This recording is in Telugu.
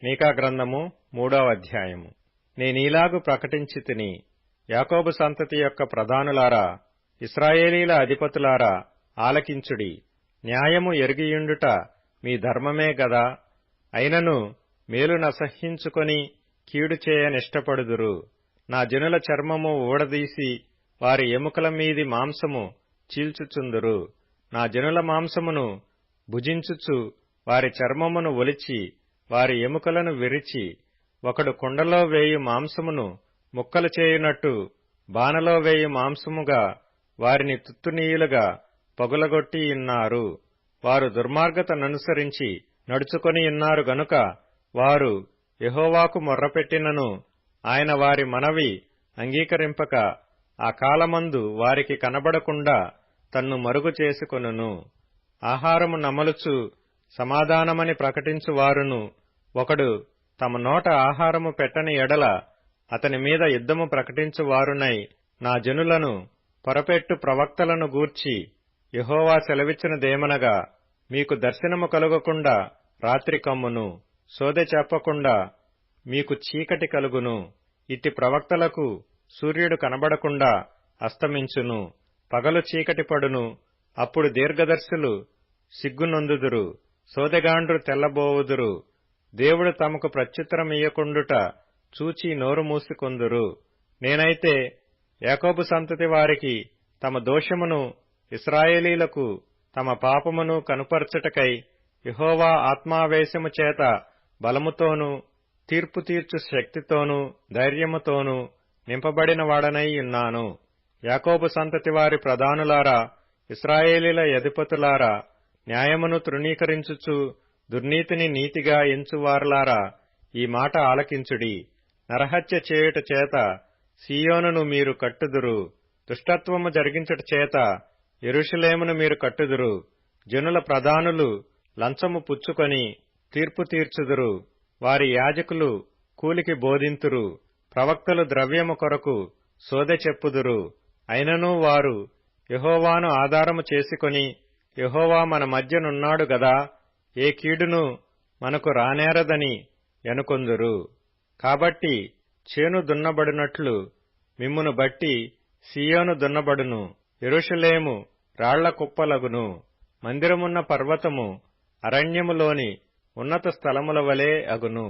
మీకా గ్రంథము 3వ అధ్యాయము. నేనీలాగు ప్రకటించితిని, యాకోబు సంతతి యొక్క ప్రధానులారా, ఇశ్రాయేలీల అధిపతులారా, ఆలకించుడి. న్యాయము ఎరిగియుండుట మీ ధర్మమే గదా. అయినను మేలు నసహ్యించుకొని కీడు చేయనిష్టపడుదురు. నా జనుల చర్మము ఊడదీసి వారి ఎముకల మీది మాంసము చీల్చుచుందురు. నా జనుల మాంసమును భుజించుచు వారి చర్మమును ఒలిచి వారి ఎముకలను విరిచి, ఒకడు కుండలో వేయు మాంసమును ముక్కలు చేయునట్టు బానలో వేయు మాంసముగా వారిని తుత్తునీయులుగా పగులగొట్టియున్నారు. వారు దుర్మార్గతననుసరించి నడుచుకొనియున్నారు గనుక వారు యెహోవాకు మొర్రపెట్టినను ఆయన వారి మనవి అంగీకరింపక ఆ కాలమందు వారికి కనబడకుండా తన్ను మరుగు చేసుకొనును. ఆహారము నమలుచు సమాధానమని ప్రకటించువారును ఒకడు తమ నోట ఆహారము పెట్టని ఎడల అతని మీద యుద్ధము ప్రకటించువారునై నా జనులను పొరపెట్టు ప్రవక్తలను గూర్చి యెహోవా సెలవిచ్చినదేమనగా, మీకు దర్శనము కలుగకుండా రాత్రి కమ్మును, సోదె చెప్పకుండా మీకు చీకటి కలుగును. ఇట్టి ప్రవక్తలకు సూర్యుడు కనబడకుండా అస్తమించును, పగలు చీకటి పడును. అప్పుడు దీర్ఘదర్శులు సిగ్గునొందుదురు, సోదెగాండ్రు తెల్లబోవుదురు. దేవుడు తమకు ప్రత్యుత్తరమియ్యకుండుట చూచి నోరు మూసుకొందురు. నేనైతే యాకోబు సంతతి వారికి తమ దోషమును, ఇశ్రాయేలీలకు తమ పాపమును కనుపరచుటకై యెహోవా ఆత్మావేశము చేత బలముతోనూ తీర్పు తీర్చు శక్తితోనూ ధైర్యముతోనూ నింపబడిన వాడనై ఉన్నాను. యాకోబు సంతతి వారి ప్రధానులారా, ఇశ్రాయేలీల అధిపతులారా, న్యాయమును తృణీకరించుచు దుర్నీతిని నీతిగా ఎంచువారలారా, ఈ మాట ఆలకించుడి. నరహత్య చేయుట చేత సీయోనును మీరు కట్టుదురు, దుష్టత్వము జరిగించుట చేత యెరూషలేమును మీరు కట్టుదురు. జనుల ప్రధానులు లంచము పుచ్చుకొని తీర్పు తీర్చుదురు. వారి యాజకులు కూలికి బోధింతురు, ప్రవక్తలు ద్రవ్యము కొరకు సోదె చెప్పుదురు. అయినను వారు యెహోవాను ఆధారము చేసుకొని, యెహోవా మన మధ్యనున్నాడు గదా, ఏ కీడును మనకు రానేరదని ఎనుకొందురు. కాబట్టి చేను దున్నబడినట్లు మిమ్మును బట్టి సీయోను దున్నబడును, యెరూషలేము రాళ్ల కుప్పలగును. మందిరమున్న పర్వతము అరణ్యములోని ఉన్నత స్థలముల వలె అగును.